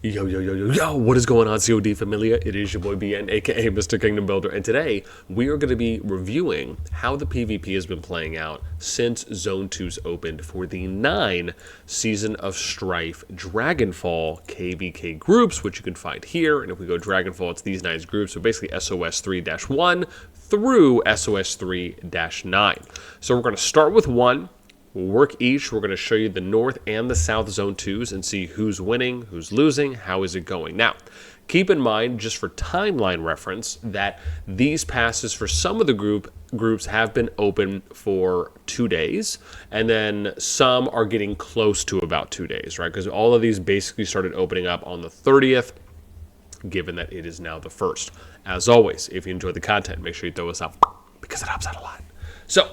Yo, yo, yo, yo, yo, what is going on, CoD Familia? It is your boy BN, aka Mr. Kingdom Builder, and today we are going to be reviewing how the PvP has been playing out since Zone 2's opened for the 9 Season of Strife Dragonfall KvK groups, which you can find here. And if we go Dragonfall, it's these 9 groups, so basically SoS 3-1 through SoS 3-9. So we're going to start with 1. We'll work each. We're going to show you the North and the South Zone 2s and see who's winning, who's losing, how is it going. Now, keep in mind, just for timeline reference, that these passes for some of the groups have been open for 2 days, and then some are getting close to about 2 days, right? Because all of these basically started opening up on the 30th, given that it is now the 1st. As always, if you enjoyed the content, make sure you throw us up because it helps out a lot. So,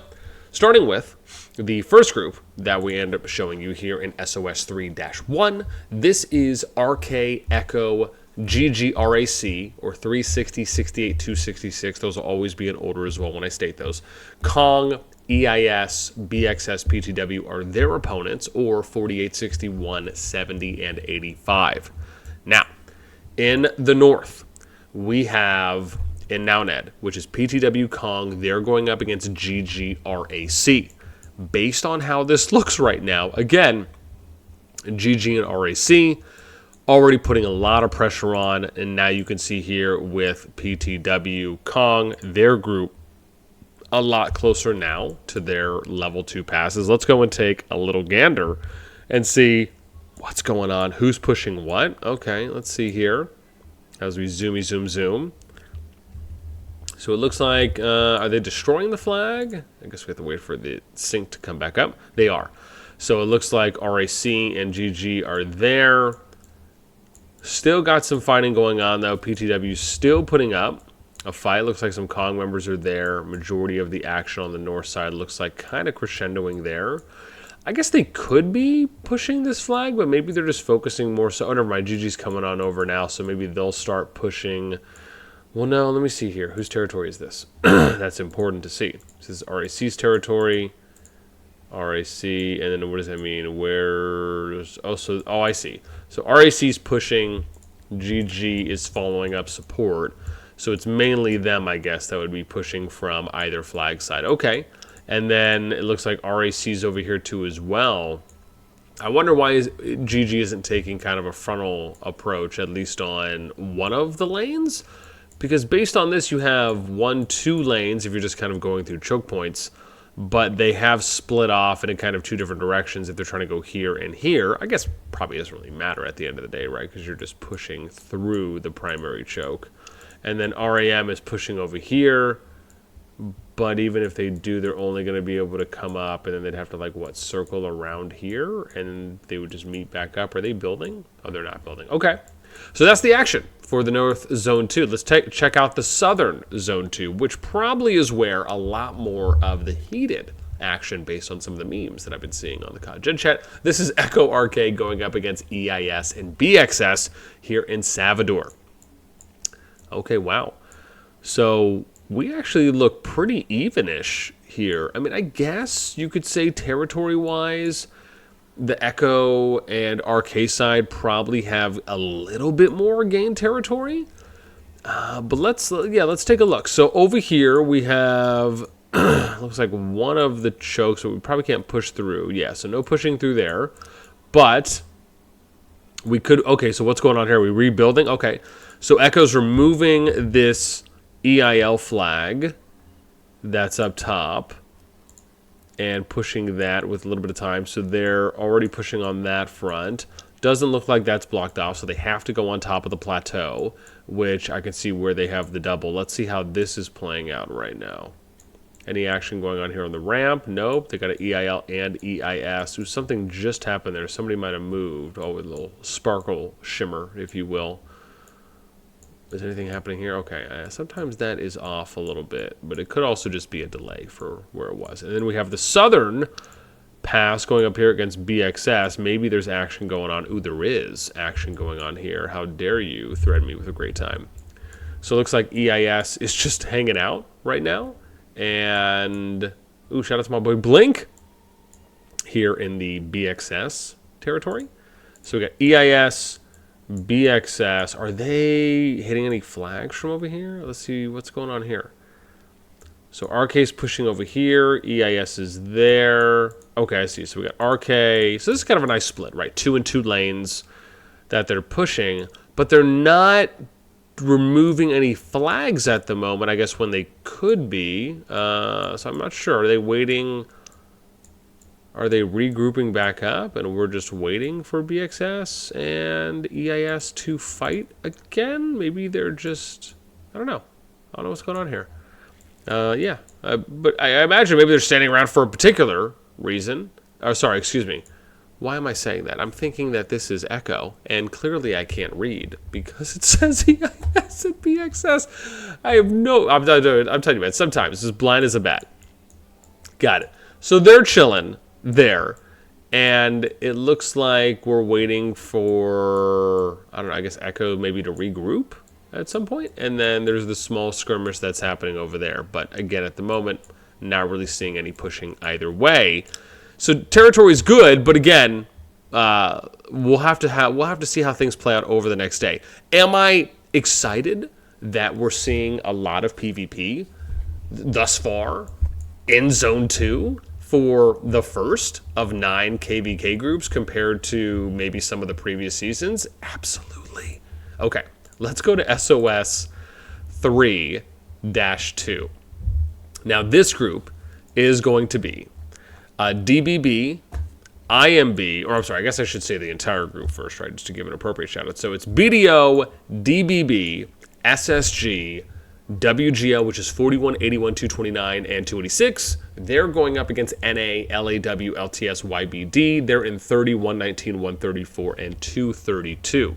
starting with the first group that we end up showing you here in SoS 3-1, this is RK Echo GGRAC, or 360, 68, 266. Those will always be in order as well when I state those. Kong, EIS, BXS, PTW are their opponents, or 48, 61, 70, and 85. Now, in the North, we have in NowNed, which is PTW Kong. They're going up against GGRAC. Based on how this looks right now, again, GG and RAC already putting a lot of pressure on, and now you can see here with PTW Kong, their group, a lot closer now to their level 2 passes. Let's go and take a little gander and see what's going on, who's pushing what. Okay, let's see here as we zoom. So it looks like, are they destroying the flag? I guess we have to wait for the sync to come back up. They are. So it looks like RAC and GG are there. Still got some fighting going on, though. PTW still putting up a fight. Looks like some Kong members are there. Majority of the action on the north side looks like kind of crescendoing there. I guess they could be pushing this flag, but maybe they're just focusing more so. Oh, never mind. GG's coming on over now, so maybe they'll start pushing. Well, no, let me see here. Whose territory is this? That's important to see. This is RAC's territory. RAC, and then what does that mean? Where's... Oh, I see. So RAC's pushing. GG is following up support. So it's mainly them, I guess, that would be pushing from either flag side. Okay. And then it looks like RAC's over here too as well. I wonder why GG isn't taking kind of a frontal approach, at least on one of the lanes. Because based on this, you have 1-2 lanes if you're just kind of going through choke points, but they have split off in kind of 2 different directions if they're trying to go here and here. I guess probably doesn't really matter at the end of the day, right? Because you're just pushing through the primary choke. And then RAM is pushing over here, but even if they do, they're only going to be able to come up, and then they'd have to, like, what, circle around here, and they would just meet back up. Are they building? Oh, they're not building. Okay. So that's the action for the North Zone 2. Let's check out the Southern Zone 2, which probably is where a lot more of the heated action based on some of the memes that I've been seeing on the CoD Gen Chat. This is Echo RK going up against EIS and BXS here in Salvador. Okay, wow. So we actually look pretty even-ish here. I mean, I guess you could say territory-wise, the Echo and RK side probably have a little bit more gain territory. But let's take a look. So over here we have, looks like one of the chokes that we probably can't push through. Yeah, so no pushing through there. But we could, okay, so what's going on here? Are we rebuilding? Okay, so Echo's removing this EIL flag that's up top and pushing that with a little bit of time. So they're already pushing on that front. Doesn't look like that's blocked off, so they have to go on top of the plateau, which I can see where they have the double. Let's see how this is playing out right now. Any action going on here on the ramp? Nope. They got an EIL and EIS. Ooh, something just happened there. Somebody might have moved. Oh, a little sparkle shimmer, if you will. Is anything happening here? Okay, sometimes that is off a little bit, but it could also just be a delay for where it was. And then we have the Southern pass going up here against BXS. Maybe there's action going on. Ooh, there is action going on here. How dare you threaten me with a great time. So it looks like EIS is just hanging out right now. And, ooh, shout out to my boy Blink here in the BXS territory. So we got EIS, BXS, are they hitting any flags from over here? Let's see what's going on here. So RK's pushing over here. EIS is there. Okay, I see. So we got RK. So this is kind of a nice split, right? 2 and 2 lanes that they're pushing, but they're not removing any flags at the moment, I guess, when they could be. So I'm not sure. Are they waiting? Are they regrouping back up and we're just waiting for BXS and EIS to fight again? Maybe they're just, I don't know. I don't know what's going on here. Yeah, but I imagine maybe they're standing around for a particular reason. Oh, sorry, excuse me. Why am I saying that? I'm thinking that this is Echo, and clearly I can't read because it says EIS and BXS. I have no... I'm telling you, man, sometimes as blind as a bat. Got it. So they're chilling there, and it looks like we're waiting for, I don't know, I guess Echo maybe to regroup at some point, and then there's the small skirmish that's happening over there. But again, at the moment, not really seeing any pushing either way. So territory is good, but again, we'll have to see how things play out over the next day. Am I excited that we're seeing a lot of PvP thus far in Zone 2 for the first of 9 KvK groups compared to maybe some of the previous seasons? Absolutely. Okay, let's go to SoS 3-2. Now this group is going to be DBB, IMB, or I'm sorry, I guess I should say the entire group first, right, just to give an appropriate shout out. So it's BDO, DBB, SSG, WGL, which is 41, 81, 229, and 286. They're going up against NA, LAW, LTS, YBD. They're in 30, 119, 134, and 232.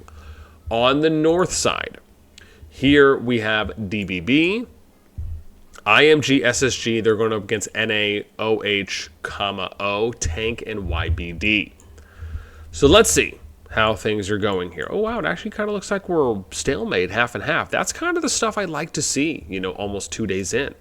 On the north side, here we have DBB, IMG, SSG, they're going up against NA, OH, O, Tank, and YBD. So let's see how things are going here. Oh, wow, it actually kind of looks like we're stalemate, half and half. That's kind of the stuff I like to see, you know, almost 2 days in.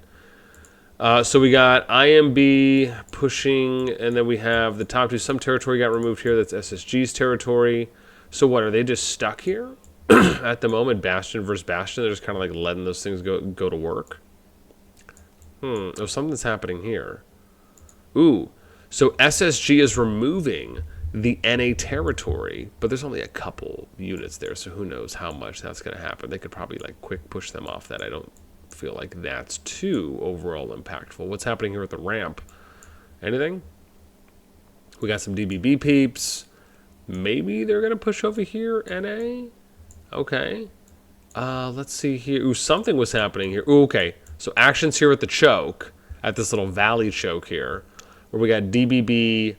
So we got IMB pushing, and then we have the top two. Some territory got removed here. That's SSG's territory. So what, are they just stuck here at the moment? Bastion versus Bastion. They're just kind of like letting those things go to work. Oh, something's happening here. Ooh, so SSG is removing the NA territory, but there's only a couple units there, so who knows how much that's going to happen. They could probably like quick push them off that. I don't feel like that's too overall impactful. What's happening here at the ramp? Anything? We got some DBB peeps. Maybe they're going to push over here, NA? Okay. Let's see here. Ooh, something was happening here. Ooh, okay. So actions here at the choke, at this little valley choke here, where we got DBB,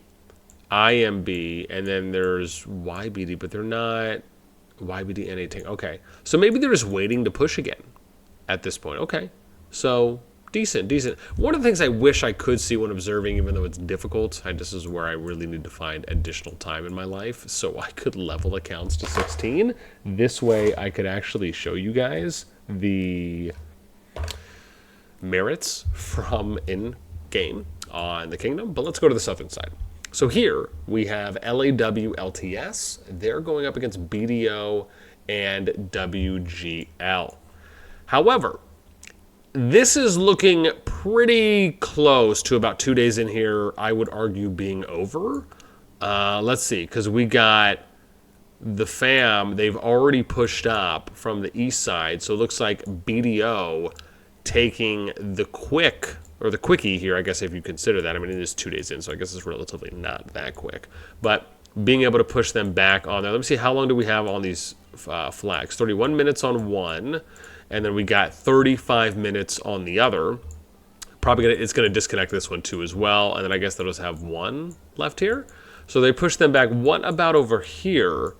IMB, and then there's YBD, but they're not YBD NA Tank. Okay. So maybe they're just waiting to push again at this point. Okay. So decent. One of the things I wish I could see when observing, even though it's difficult, this is where I really need to find additional time in my life so I could level accounts to 16. This way I could actually show you guys the merits from in-game on the Kingdom. But let's go to the southern side. So here we have LAW LTS. They're going up against BDO and WGL. However, this is looking pretty close to about 2 days in here, I would argue, being over. Let's see, because we got the fam. They've already pushed up from the east side. So it looks like BDO taking the quickie here, I guess, if you consider that. I mean, it is 2 days in, so I guess it's relatively not that quick. But being able to push them back on there. Let me see, how long do we have on these flags? 31 minutes on one, and then we got 35 minutes on the other. Probably it's going to disconnect this one too as well, and then I guess they'll just have one left here. So they push them back. What about over here?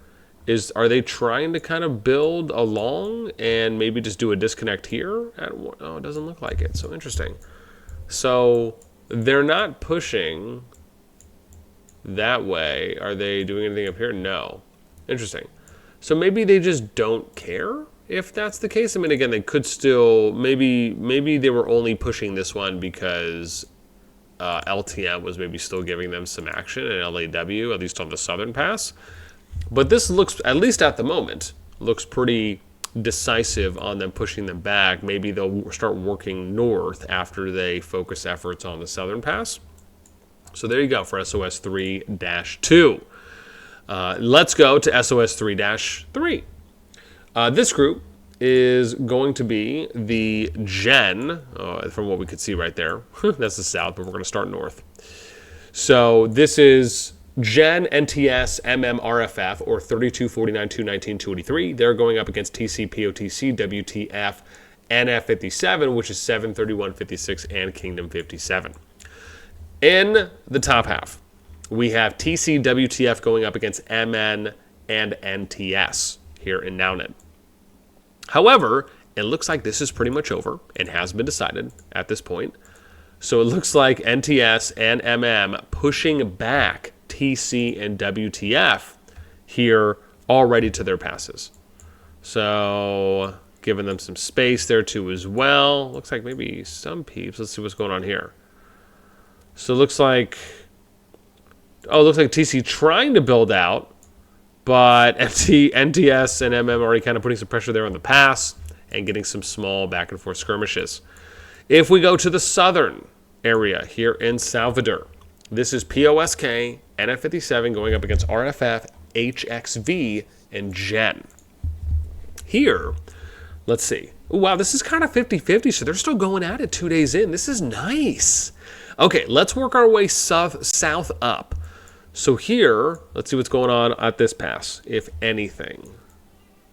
Are they trying to kind of build along and maybe just do a disconnect here? Oh, it doesn't look like it. So interesting. So they're not pushing that way. Are they doing anything up here? No. Interesting. So maybe they just don't care if that's the case. I mean, again, they could still, maybe they were only pushing this one because LTM was maybe still giving them some action, and LAW, at least on the southern pass. But this looks, at least at the moment, looks pretty decisive on them pushing them back. Maybe they'll start working north after they focus efforts on the southern pass. So there you go for SOS 3-2. Let's go to SOS 3-3. This group is going to be the Gen, from what we could see right there. That's the south, but we're going to start north. So this is Gen, NTS, RFF, or 32, 49, 219, 283. They're going up against TC, POTC, WTF, NF57, which is 7, 31, 56, and Kingdom 57. In the top half, we have TC, WTF going up against MN and NTS here in Nownet. However, it looks like this is pretty much over and has been decided at this point. So it looks like NTS and MM pushing back TC and WTF here already to their passes. So giving them some space there too as well. Looks like maybe some peeps. Let's see what's going on here. So it looks like, TC trying to build out, but NTS and MM already kind of putting some pressure there on the pass and getting some small back and forth skirmishes. If we go to the southern area here in Salvador, this is POSK, NF57 going up against RFF, HXV, and Gen. Here, let's see. Ooh, wow, this is kind of 50-50, so they're still going at it 2 days in. This is nice. Okay, let's work our way south up. So here, let's see what's going on at this pass, if anything.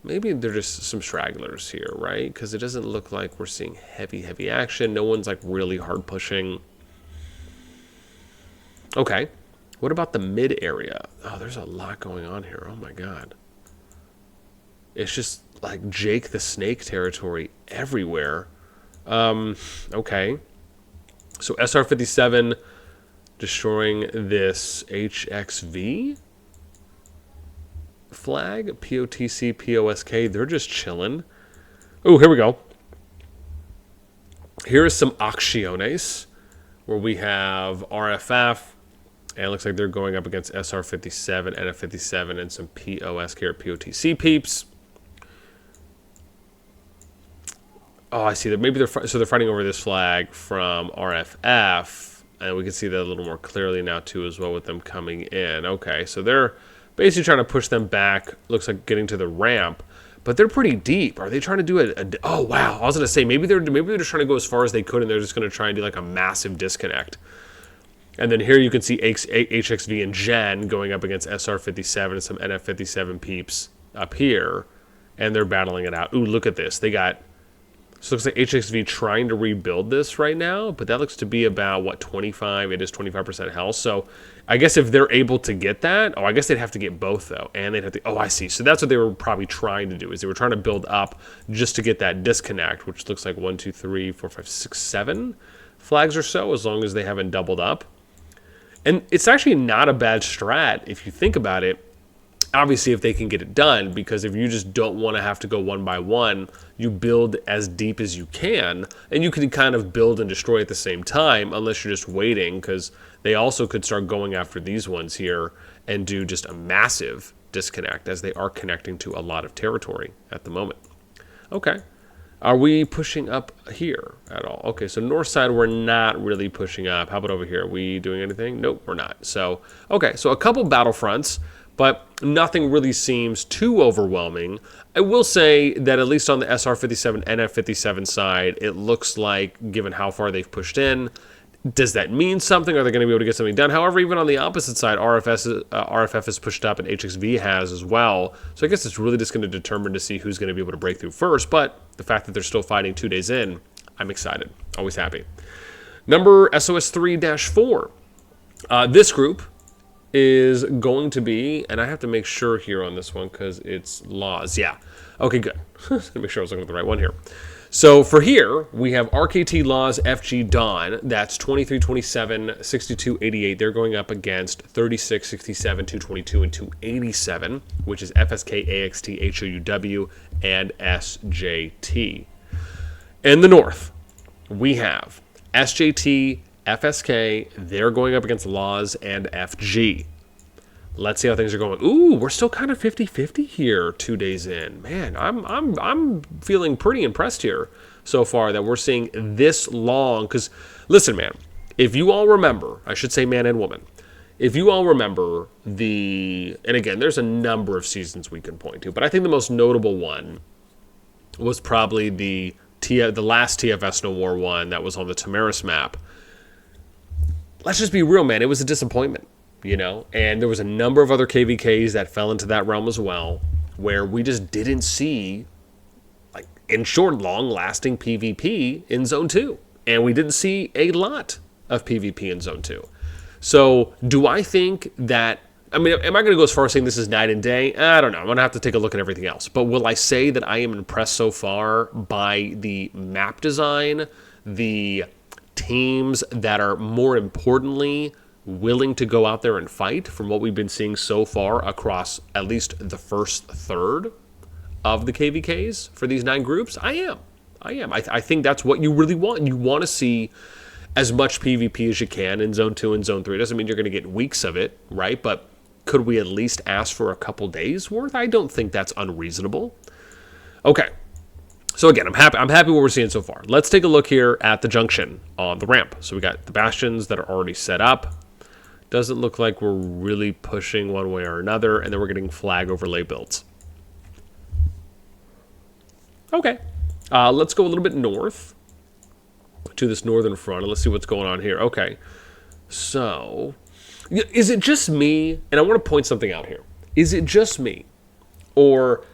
Maybe they're just some stragglers here, right? Because it doesn't look like we're seeing heavy action. No one's like really hard pushing. Okay, what about the mid area? Oh, there's a lot going on here. Oh my God. It's just like Jake the Snake territory everywhere. Okay. So SR57 destroying this HXV flag, POTC, POSK. They're just chilling. Oh, here we go. Here is some acciones where we have RFF, and it looks like they're going up against SR57, NF57, and some POSK or POTC peeps. Oh, I see that. Maybe they're fighting over this flag from RFF, and we can see that a little more clearly now too as well with them coming in. Okay, so they're basically trying to push them back. Looks like getting to the ramp, but they're pretty deep. Are they trying to do oh wow! I was gonna say maybe they're just trying to go as far as they could, and they're just gonna try and do like a massive disconnect. And then here you can see HXV and Gen going up against SR57 and some NF57 peeps up here, and they're battling it out. Ooh, look at this. They got. So it looks like HXV trying to rebuild this right now, but that looks to be about, what, 25? It is 25% health. So I guess if they're able to get that, I guess they'd have to get both, though. And they'd have to, I see. So that's what they were probably trying to do, is they were trying to build up just to get that disconnect, which looks like 1, 2, 3, 4, 5, 6, 7 flags or so, as long as they haven't doubled up. And it's actually not a bad strat if you think about it. Obviously, if they can get it done, because if you just don't want to have to go one by one, you build as deep as you can, and you can kind of build and destroy at the same time, unless you're just waiting, because they also could start going after these ones here and do just a massive disconnect, as they are connecting to a lot of territory at the moment. Okay. Are we pushing up here at all? Okay, so north side, we're not really pushing up. How about over here? Are we doing anything? Nope, we're not. So, okay, so a couple battlefronts, but nothing really seems too overwhelming. I will say that at least on the SR57, NF57 side, it looks like, given how far they've pushed in, does that mean something? Are they going to be able to get something done? However, even on the opposite side, RFF has pushed up and HXV has as well. So I guess it's really just going to determine to see who's going to be able to break through first. But the fact that they're still fighting 2 days in, I'm excited. Always happy. Number SOS 3-4. This group is going to be, and I have to make sure here on this one because it's laws. Yeah. Okay, good. Just gonna make sure I was looking at the right one here. So for here, we have RKT Laws FG Dawn. That's 23, 27, 62, 88. They're going up against 36, 67, 222, and 287, which is FSK, AXT, HOUW, and SJT. In the north, we have SJT, FSK, they're going up against Laws and FG. Let's see how things are going. Ooh, we're still kind of 50-50 here 2 days in. Man, I'm feeling pretty impressed here so far that we're seeing this long. Because, listen, man, if you all remember, I should say man and woman, if you all remember and again, there's a number of seasons we can point to, but I think the most notable one was probably the last TFS No War one that was on the Tamaris map. Let's just be real, man. It was a disappointment, and there was a number of other KvKs that fell into that realm as well, where we just didn't see, like, in short, long-lasting PvP in Zone 2. And we didn't see a lot of PvP in Zone 2. So, do I think that... I mean, am I going to go as far as saying this is night and day? I don't know. I'm going to have to take a look at everything else. But will I say that I am impressed so far by the map design, the teams that are, more importantly, willing to go out there and fight from what we've been seeing so far across at least the first third of the KvKs for these 9 groups? I am. I think that's what you really want. You want to see as much PvP as you can in Zone 2 and Zone 3. It doesn't mean you're going to get weeks of it, right? But could we at least ask for a couple days worth? I don't think that's unreasonable. Okay. So again, I'm happy what we're seeing so far. Let's take a look here at the junction on the ramp. So we got the bastions that are already set up. Doesn't look like we're really pushing one way or another, and then we're getting flag overlay builds. Okay. Let's go a little bit north to this northern front, and let's see what's going on here. Okay. So, is it just me? And I want to point something out here. Is it just me? Or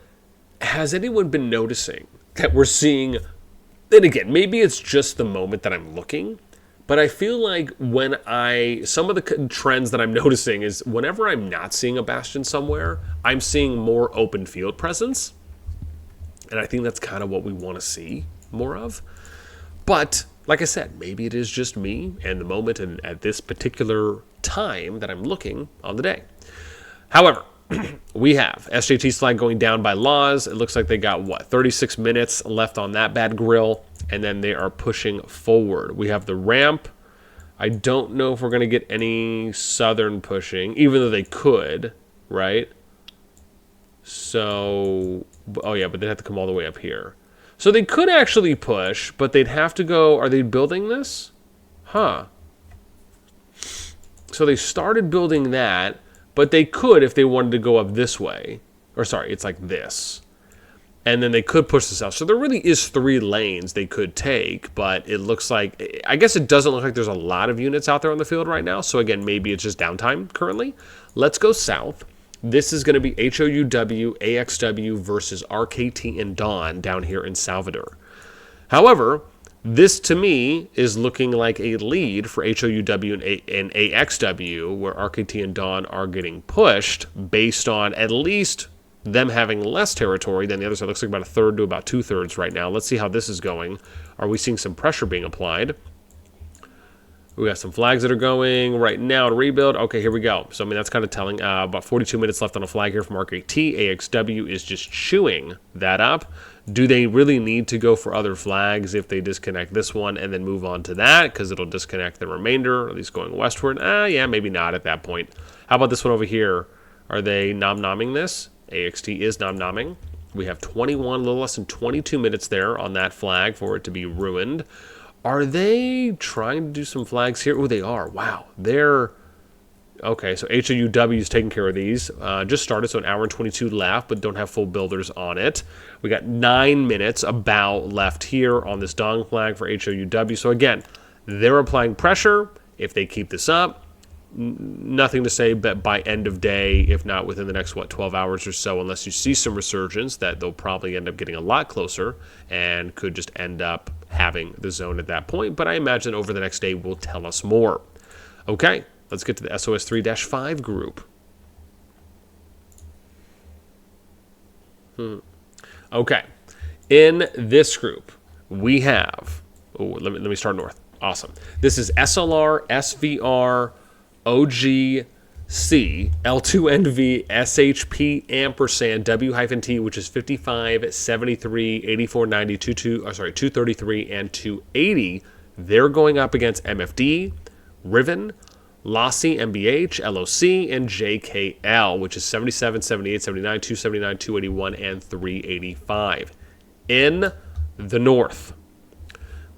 has anyone been noticing that we're seeing, and again, maybe it's just the moment that I'm looking, but I feel like some of the trends that I'm noticing is whenever I'm not seeing a bastion somewhere, I'm seeing more open field presence. And I think that's kind of what we want to see more of. But, like I said, maybe it is just me and the moment and at this particular time that I'm looking on the day. However, we have SJT's flag going down by laws. It looks like they got, 36 minutes left on that bad grill. And then they are pushing forward. We have the ramp. I don't know if we're going to get any southern pushing, even though they could, right? So, oh yeah, but they'd have to come all the way up here. So they could actually push, but they'd have to go, are they building this? Huh. So they started building that, but they could if they wanted to go up this way. Or sorry, it's like this. And then they could push this out. So there really is 3 lanes they could take, but it looks like, I guess it doesn't look like there's a lot of units out there on the field right now. So again, maybe it's just downtime currently. Let's go south. This is going to be HOUW, AXW versus RKT and Dawn down here in Salvador. However, this to me is looking like a lead for HOUW and AXW, where RKT and Dawn are getting pushed based on at least them having less territory than the other side. It looks like about a third to about 2/3 right now. Let's see how this is going. Are we seeing some pressure being applied? We got some flags that are going right now to rebuild. Okay, here we go. So, I mean, that's kind of telling. About 42 minutes left on a flag here from RKT. AXW is just chewing that up. Do they really need to go for other flags if they disconnect this one and then move on to that? Because it'll disconnect the remainder, at least going westward. Yeah, maybe not at that point. How about this one over here? Are they nom-nomming this? AXT is nom-nomming. We have 21, a little less than 22 minutes there on that flag for it to be ruined. Are they trying to do some flags here? Oh, they are. Wow. They're... Okay, so HOUW is taking care of these. Just started, so an hour and 22 left, but don't have full builders on it. We got 9 minutes about left here on this Dong flag for HOUW. So again, they're applying pressure. If they keep this up, nothing to say but by end of day, if not within the next, 12 hours or so, unless you see some resurgence, that they'll probably end up getting a lot closer and could just end up having the zone at that point. But I imagine over the next day will tell us more. Okay, let's get to the SoS 3-5 group. Okay, in this group, we have... Oh, let me start north. Awesome. This is SLR, SVR, OGC, L2NV, SHP, ampersand, W-T, which is 55, 73, 84, 90, 233, and 280. They're going up against MFD, Riven, Lassi, MBH, LOC, and JKL, which is 77, 78, 79, 279, 281, and 385. In the North,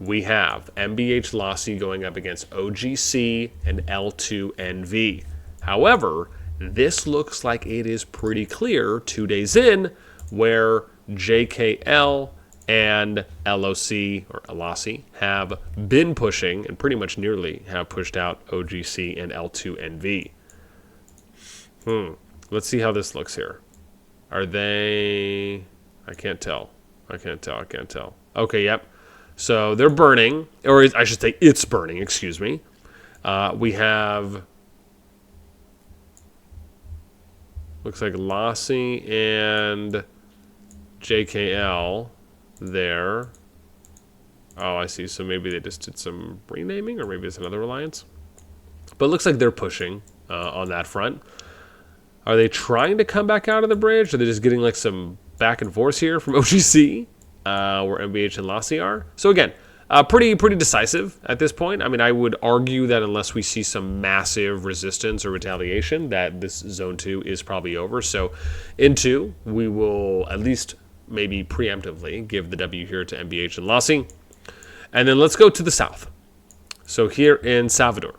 we have MBH Lassi going up against OGC and L2NV. However, this looks like it is pretty clear 2 days in where JKL and LOC or Lassi have been pushing and pretty much nearly have pushed out OGC and L2NV. Let's see how this looks here. Are they... I can't tell. Okay, yep. So they're burning, or I should say it's burning, excuse me. We have... Looks like Lassi and JKL there. Oh, I see. So maybe they just did some renaming, or maybe it's another alliance. But it looks like they're pushing on that front. Are they trying to come back out of the bridge? Are they just getting like some back and forth here from OGC, where MBH and Lassi are? So again, pretty decisive at this point. I mean, I would argue that unless we see some massive resistance or retaliation, that this Zone 2 is probably over. So in 2, we will at least maybe preemptively give the W here to MBH and Lassi. And then let's go to the south. So here in Salvador,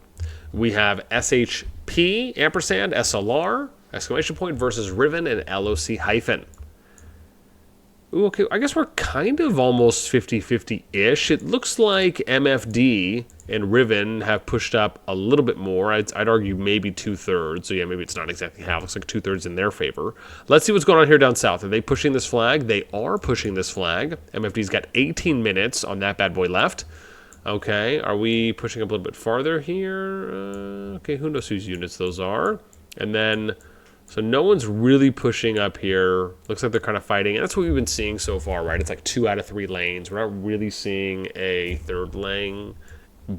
we have SHP, ampersand, SLR, exclamation point, versus Riven and LOC hyphen. Ooh, okay, I guess we're kind of almost 50-50-ish. It looks like MFD and Riven have pushed up a little bit more. I'd argue maybe 2/3. So yeah, maybe it's not exactly half. It looks like 2/3 in their favor. Let's see what's going on here down south. Are they pushing this flag? They are pushing this flag. MFD's got 18 minutes on that bad boy left. Okay, are we pushing up a little bit farther here? Okay, who knows whose units those are? And then... So no one's really pushing up here. Looks like they're kind of fighting. And that's what we've been seeing so far, right? It's like 2 out of 3 lanes. We're not really seeing a third lane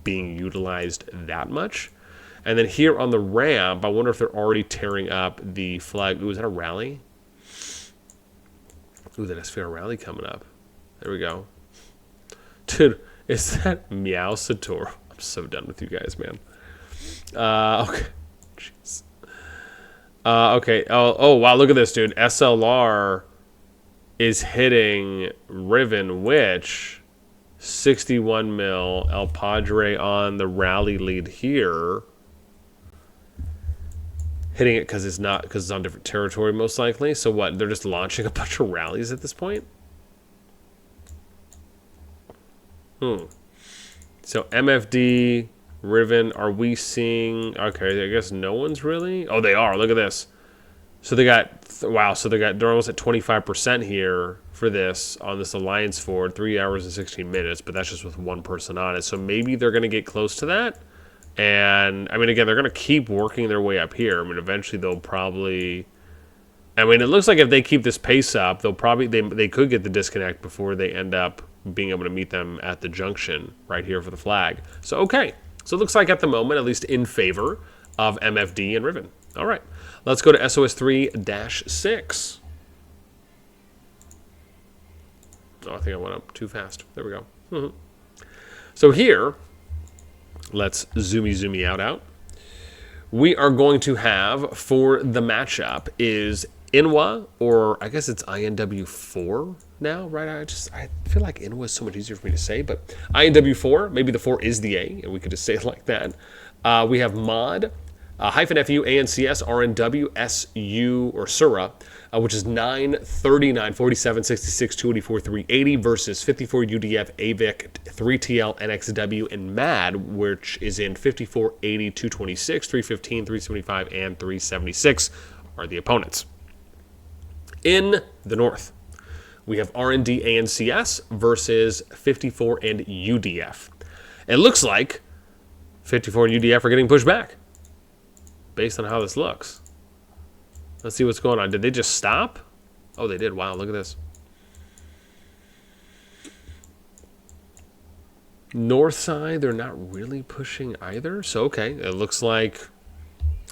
being utilized that much. And then here on the ramp, I wonder if they're already tearing up the flag. Ooh, is that a rally? Ooh, that SVR rally coming up. There we go. Dude, is that Meow Sator? I'm so done with you guys, man. Okay. Jeez. Okay. Oh, wow. Look at this, dude. SLR is hitting Riven, which 61 mil. El Padre on the rally lead here. Hitting it because it's on different territory, most likely. So what? They're just launching a bunch of rallies at this point? So MFD... Riven, are we seeing... Okay, I guess no one's really... Oh, they are. Look at this. So they got... Wow, so they're almost at 25% here for this, on this alliance for 3 hours and 16 minutes, but that's just with one person on it. So maybe they're going to get close to that. And, I mean, again, they're going to keep working their way up here. I mean, eventually they'll probably... I mean, it looks like if they keep this pace up, they'll probably... They could get the disconnect before they end up being able to meet them at the junction right here for the flag. So, okay. So it looks like at the moment, at least in favor of MFD and Riven. All right, let's go to SOS 3-6. Oh, I think I went up too fast. There we go. So here, let's zoomy out. We are going to have, for the matchup, is INWA, or I guess it's INW4 now, right? I feel like INWA is so much easier for me to say, but INW4, maybe the 4 is the A, and we could just say it like that. We have MOD, -FU, ANCS, RNW, SU, or SURA, which is 9, 39, 47, 66, 284, 380 versus 54 UDF, AVIC, 3TL, NXW, and MAD, which is in 54, 80, 226, 315, 375, and 376 are the opponents. In the North, we have RND ANCS versus 54 and UDF. It looks like 54 and UDF are getting pushed back based on how this looks. Let's see what's going on. Did they just stop? Oh, they did. Wow, look at this. North side, they're not really pushing either. So, okay, it looks like,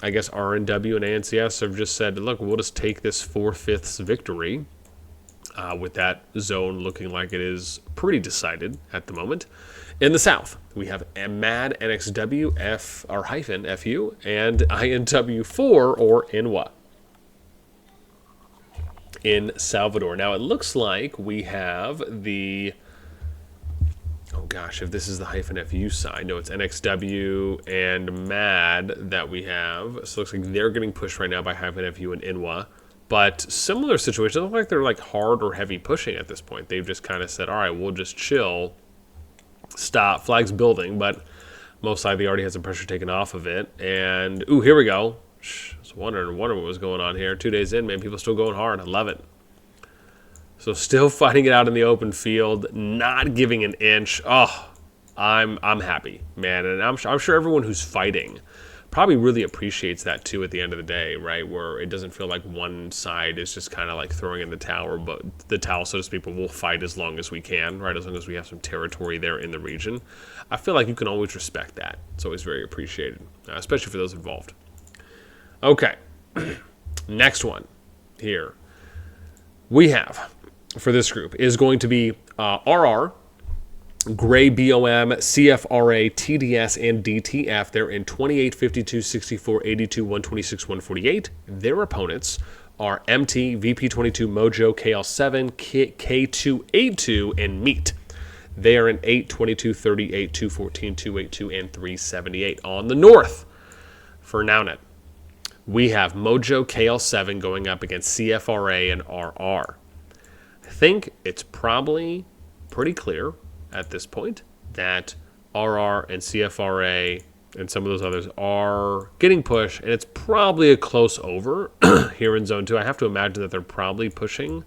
I guess, RNW and ANCS have just said, look, we'll just take this 4/5 victory with that zone looking like it is pretty decided at the moment. In the south, we have MAD, NXW, F or hyphen FU, and INW4 or INWA in Salvador. Now it looks like we have the, oh gosh, if this is the hyphen FU side, no, it's NXW and MAD that we have. So it looks like they're getting pushed right now by hyphen FU and INWA. But similar situations, it looks like they're like hard or heavy pushing at this point. They've just kind of said, all right, we'll just chill, stop, flag's building, but most likely already has some pressure taken off of it. And, ooh, here we go. I was wondering what was going on here. 2 days in, man, people still going hard. I love it. So still fighting it out in the open field, not giving an inch. Oh, I'm happy, man. And I'm sure everyone who's fighting probably really appreciates that too at the end of the day, right? Where it doesn't feel like one side is just kind of like throwing in the towel, so to speak, but we'll fight as long as we can, right? As long as we have some territory there in the region. I feel like you can always respect that. It's always very appreciated, especially for those involved. Okay, next one here we have for this group is going to be RR, Gray, BOM, CFRA, TDS, and DTF. They're in 28, 52, 64, 82, 126, 148. Their opponents are MT, VP22, Mojo, KL7, K282, and Meat. They are in 8, 22, 38, 214, 282, and 378. On the north, for Nownet, we have Mojo, KL7 going up against CFRA and RR. I think it's probably pretty clear at this point that RR and CFRA and some of those others are getting pushed, and it's probably a close over here in Zone 2. I have to imagine that they're probably pushing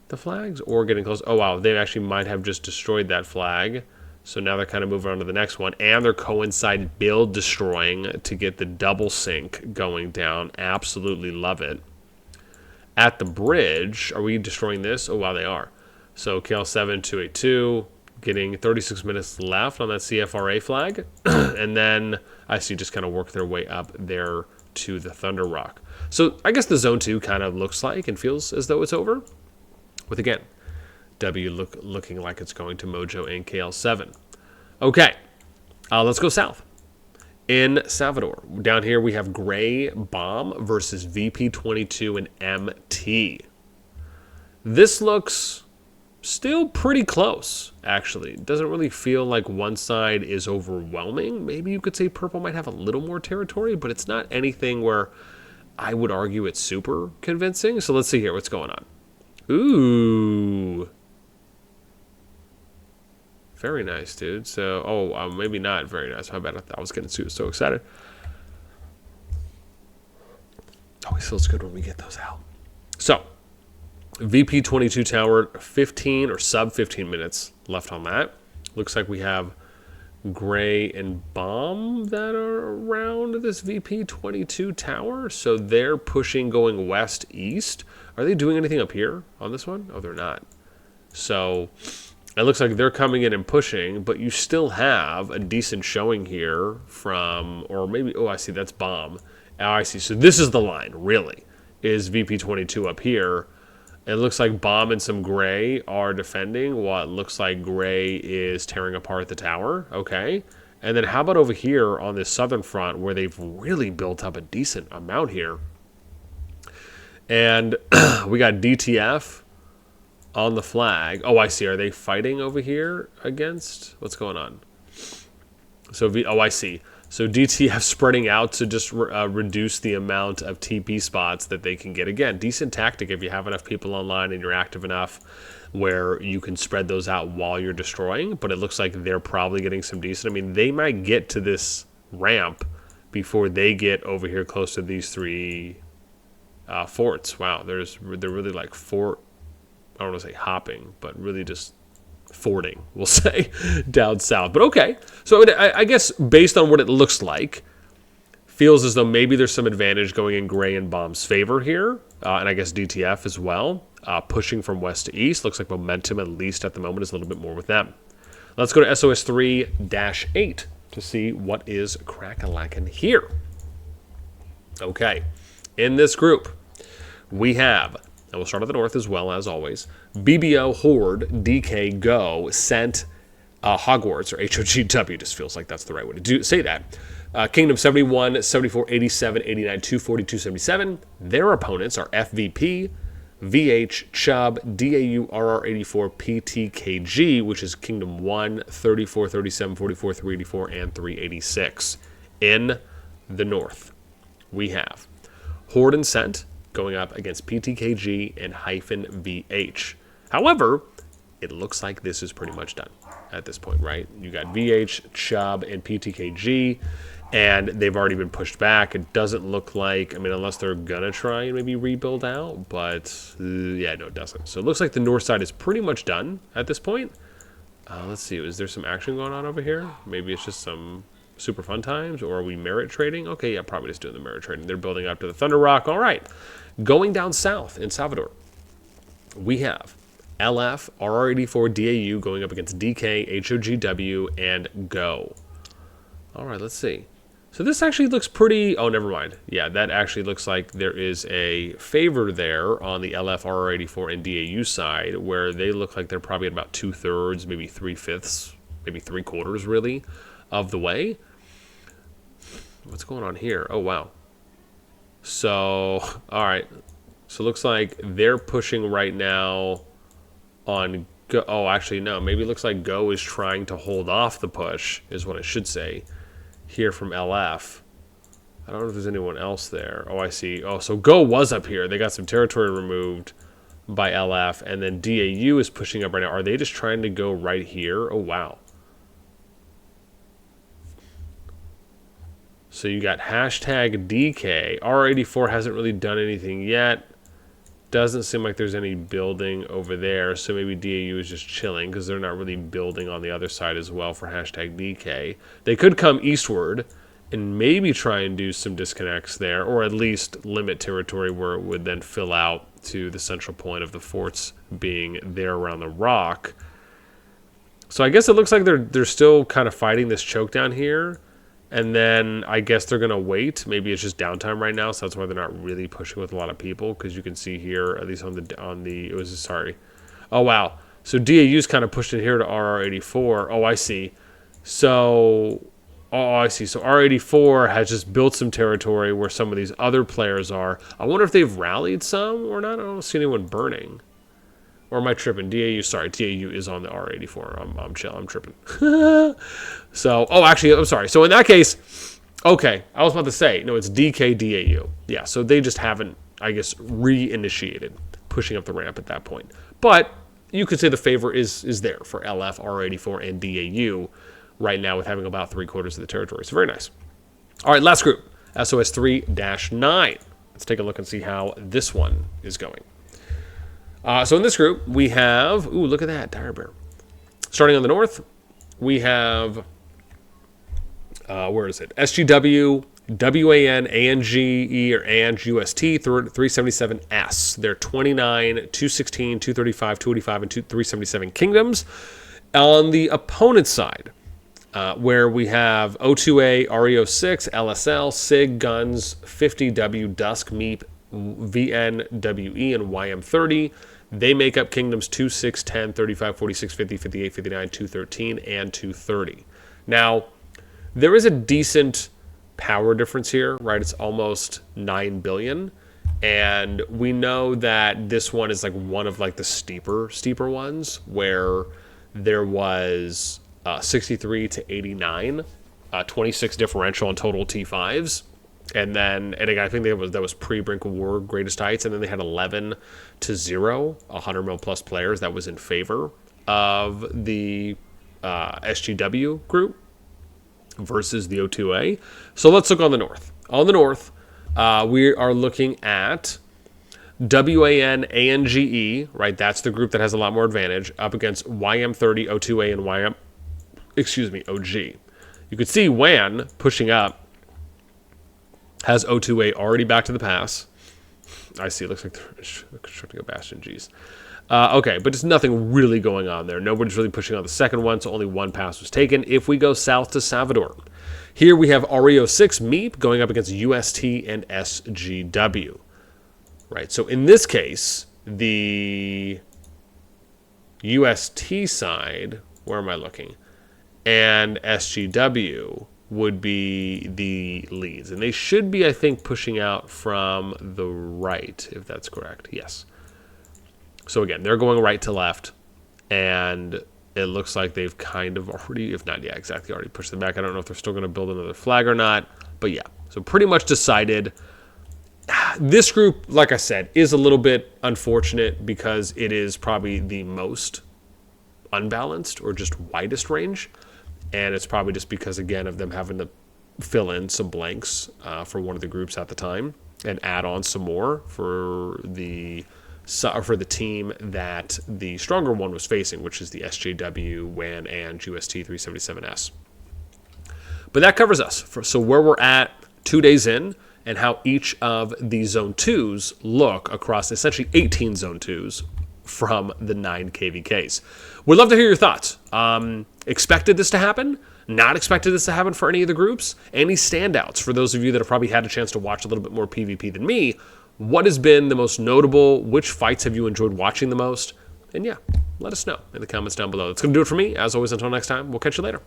the flags or getting close. Oh, wow, they actually might have just destroyed that flag. So now they're kind of moving on to the next one, and they're coincide build destroying to get the double sync going down. Absolutely love it. At the bridge, are we destroying this? Oh, wow, they are. So KL7, 282, getting 36 minutes left on that CFRA flag. And then I see just kind of work their way up there to the Thunder Rock. So I guess the Zone 2 kind of looks like and feels as though it's over. With, again, W looking like it's going to Mojo and KL7. Okay, let's go south. In Salvador, down here we have Gray Bomb versus VP22 and MT. This looks still pretty close, actually. It doesn't really feel like one side is overwhelming. Maybe you could say purple might have a little more territory, but it's not anything where I would argue it's super convincing. So let's see here what's going on. Ooh. Very nice, dude. So, maybe not very nice. How bad I was getting so excited. Always feels good when we get those out. So, VP22 tower, 15 or sub 15 minutes left on that. Looks like we have Gray and Bomb that are around this VP22 tower. So they're pushing going west-east. Are they doing anything up here on this one? Oh, they're not. So it looks like they're coming in and pushing, but you still have a decent showing here from, or maybe, oh, I see, that's Bomb. Oh, I see. So this is the line, really, is VP22 up here. It looks like Bomb and some Gray are defending while it looks like Gray is tearing apart the tower. Okay. And then how about over here on this southern front where they've really built up a decent amount here? And we got DTF on the flag. Oh, I see. Are they fighting over here against? What's going on? So, I see. So DTF spreading out to just reduce the amount of TP spots that they can get. Again, decent tactic if you have enough people online and you're active enough where you can spread those out while you're destroying. But it looks like they're probably getting some decent. I mean, they might get to this ramp before they get over here close to these three forts. Wow, they're really like fort. I don't want to say hopping, but really just forting, we'll say, down south. But okay, so I guess based on what it looks like, feels as though maybe there's some advantage going in Gray and Bomb's favor here, and I guess DTF as well, pushing from west to east. Looks like momentum, at least at the moment, is a little bit more with them. Let's go to SOS 3-8 to see what is crack-a-lackin' here. Okay, in this group, we have we'll start at the north as well, as always. BBO, Horde, DK, Go, Sent, Hogwarts, or HOGW, just feels like that's the right way to say that. Kingdom 71, 74, 87, 89, 240, 277. Their opponents are FVP, VH, Chubb, DAU, RR84, PTKG, which is Kingdom 1, 34, 37, 44, 384, and 386. In the north, we have Horde and Sent going up against PTKG and -VH. However, it looks like this is pretty much done at this point, right? You got VH, Chubb, and PTKG, and they've already been pushed back. It doesn't look like, I mean, unless they're going to try and maybe rebuild out, but yeah, no, it doesn't. So it looks like the north side is pretty much done at this point. Let's see, is there some action going on over here? Maybe it's just some super fun times, or are we merit trading? Okay, yeah, probably just doing the merit trading. They're building up to the Thunder Rock. All right. Going down south in Salvador, we have LF, RR84, DAU going up against DK, HOGW, and Go. All right, let's see. So this actually looks pretty... Oh, never mind. Yeah, that actually looks like there is a favor there on the LF, RR84, and DAU side, where they look like they're probably at about 2/3, maybe 3/5, maybe 3/4, really, of the way. What's going on here? Oh, wow. So, all right. So it looks like they're pushing right now on Go. Oh, actually, no. Maybe it looks like Go is trying to hold off the push, is what I should say, here from LF. I don't know if there's anyone else there. Oh, I see. Oh, so Go was up here. They got some territory removed by LF, and then DAU is pushing up right now. Are they just trying to go right here? Oh, wow. So you got #DK. R84 hasn't really done anything yet. Doesn't seem like there's any building over there. So maybe DAU is just chilling because they're not really building on the other side as well for #DK. They could come eastward and maybe try and do some disconnects there, or at least limit territory where it would then fill out to the central point of the forts being there around the rock. So I guess it looks like they're still kind of fighting this choke down here. And then I guess they're going to wait. Maybe it's just downtime right now, so that's why they're not really pushing with a lot of people, because you can see here, at least on the it was, sorry. Oh, wow. So DAU's kind of pushed it here to RR84. Oh, I see. So, oh, I see. So R84 has just built some territory where some of these other players are. I wonder if they've rallied some or not. I don't see anyone burning. Or am I tripping? DAU, sorry, DAU is on the R84. I'm chill. I'm tripping. So, oh, actually, I'm sorry. So in that case, okay, I was about to say, no, it's DK, DAU. Yeah, so they just haven't, I guess, reinitiated pushing up the ramp at that point. But you could say the favor is there for LF, R84, and DAU right now with having about 3/4 of the territory. So very nice. All right, last group, SoS 3-9. Let's take a look and see how this one is going. So in this group, we have... Ooh, look at that, Dire Bear. Starting on the north, we have... where is it? SGW, WAN, ANGE, or ANGUST, 377S. They're 29, 216, 235, 285, and 377 kingdoms. On the opponent's side, where we have O2A, RE06, LSL, SIG, Guns, 50W, Dusk, MEEP, VNWE, and YM30. They make up kingdoms 2, 6, 10, 35, 46, 50, 58, 59, 213, and 230. Now, there is a decent power difference here, right? It's almost 9 billion. And we know that this one is like one of like the steeper ones, where there was 63 to 89, 26 differential on total T5s. And then, and again, I think that was pre-Brink of War greatest heights, and then they had 11 to 0, 100 mil plus players. That was in favor of the SGW group versus the O2A. So let's look on the north. On the north, we are looking at WAN, ANGE, right? That's the group that has a lot more advantage, up against YM30, O2A, and OG. You could see WAN pushing up. Has O2A already back to the pass. I see. It looks like they're constructing a bastion. Geez. Okay, but there's nothing really going on there. Nobody's really pushing on the second one, so only one pass was taken. If we go south to Salvador, here we have RE06 MEEP going up against UST and SGW. Right, so in this case, the UST side, where am I looking? And SGW would be the leads. And they should be, I think, pushing out from the right, if that's correct. Yes. So again, they're going right to left, and it looks like they've kind of already, if not, yeah, exactly, already pushed them back. I don't know if they're still going to build another flag or not, but yeah. So pretty much decided. This group, like I said, is a little bit unfortunate because it is probably the most unbalanced or just widest range. And it's probably just because, again, of them having to fill in some blanks for one of the groups at the time and add on some more for the team that the stronger one was facing, which is the SJW, WAN, and UST 377S. But that covers us. So where we're at 2 days in and how each of the Zone 2s look across essentially 18 Zone 2s from the 9 KvKs. We'd love to hear your thoughts. Expected this to happen? Not expected this to happen for any of the groups? Any standouts for those of you that have probably had a chance to watch a little bit more PvP than me? What has been the most notable? Which fights have you enjoyed watching the most? And yeah, let us know in the comments down below. That's going to do it for me. As always, until next time, we'll catch you later.